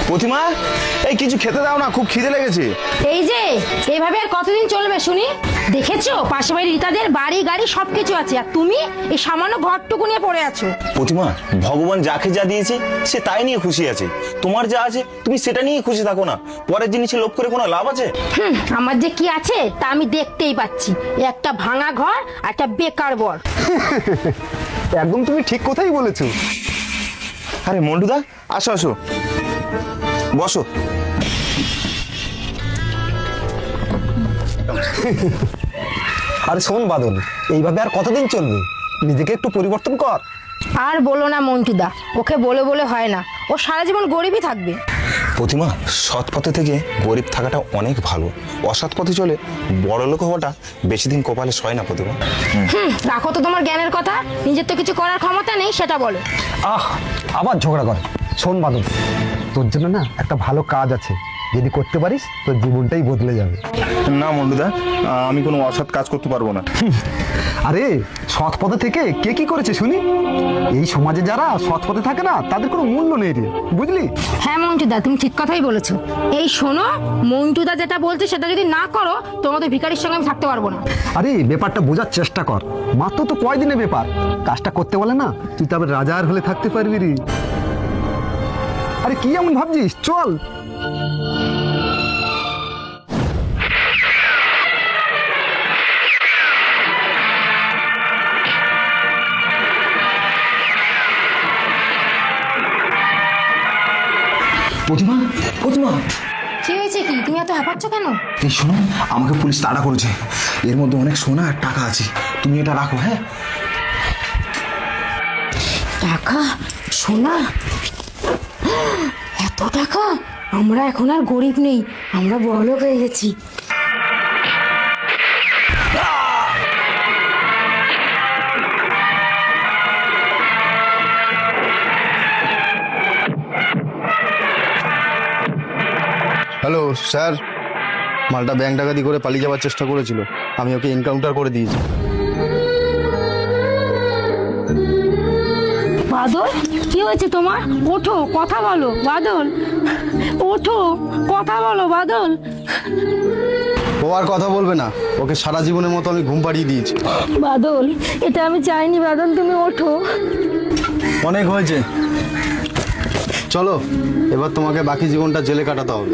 প্রতিমা, এই কিছু খেতে দাও না, খুব খিদে লেগেছে। এই যে এইভাবে আর কতদিন চলবে শুনি? দেখেছো পাশে বাড়ি রিতাদের বাড়ি গাড়ি সবকিছু আছে, আর তুমি এই সামান্য ঘরটুকু নিয়ে পড়ে আছো। প্রতিমা, ভগবান যাকে যা দিয়েছে সে তাই নিয়ে খুশি আছে। তোমার যা আছে তুমি সেটা নিয়ে খুশি থাকো না, পরের জিনিসে লোভ করে কোনো লাভ আছে? আমার যে কি আছে তা আমি দেখতেই পাচ্ছি, একটা ভাঙা ঘর আর একটা বেকার বর। একদম তুমি ঠিক কথাই বলেছো। আরে মন্টুদা, আসো আসো, বসো। আরে শোন বাদল, এইভাবে আর কতদিন চলবে? নিজেকে একটু পরিবর্তন কর। আর বলো না মন্টুদা, ওকে বলে বলে হয় না, ও সারা জীবন গরিবই থাকবে। প্রতিমা, সৎ পথে থেকে গরিব থাকাটা অনেক ভালো। অসৎ পথে চলে বড়লোক হওয়াটা বেশি দিন কপালে সয় না প্রতিমা। রাখো তো তোমার জ্ঞানের কথা, নিজের তো কিছু করার ক্ষমতা নেই সেটা বলো। আবার ঝগড়া করে। শোন বাদল, তোর জন্য না একটা ভালো কাজ আছে, যদি করতে পারিস তোর জীবনটাই বদলে যাবে। না মন্টুদা, আমি কোনো অসৎ কাজ করতে পারবো না। আরে সৎ পথে থেকে কে কি করেছে শুনি? এই সমাজে যারা সৎ পথে থাকে না তাদের কোনো মূল্য নেই রে, বুঝলি? হ্যাঁ মন্টুদা, তুমি ঠিক কথাই বলেছো। এই শোনো, মন্টুদা যেটা বলছে সেটা যদি না করো তোমাদের ভিখারির সঙ্গে আমি থাকতে পারবো না। আরে ব্যাপারটা বোঝার চেষ্টা কর, মাত্র তো কয়দিনের ব্যাপার। কাজটা করতে বলে না, তুই তবে রাজার হলে থাকতে পারবি রে। আরে কি এমন ভাবছিস, চল। প্রতিমা, প্রতিমা, কি হয়েছে? কি তুমি এত হাঁপাচ্ছ কেন? এই শোনো, আমাকে পুলিশ তাড়া করেছে। এর মধ্যে অনেক সোনা আর টাকা আছে, তুমি এটা রাখো। হ্যাঁ, টাকা, সোনা, এত টাকা? আমরা এখন আর গরিব নেই, আমরা বড়লোক হয়ে গেছি। হ্যালো স্যার, মালটা ব্যাংক ডাকাতি করে পালিয়ে যাওয়ার চেষ্টা করেছিল, আমি ওকে এনকাউন্টার করে দিয়েছি। বাদল, কি হয়েছে তোমার? ওঠো, কথা বলো বাদল, ওঠো, কথা বলো বাদল। ও আর কথা বলবে না, ওকে সারা জীবনের মতো আমি ঘুম পাড়িয়ে দিয়েছি। বাদল, এটা আমি চাইনি বাদল, তুমি ওঠো। অনেক হয়েছে, চলো এবার তোমাকে বাকি জীবনটা জেলে কাটাতে হবে।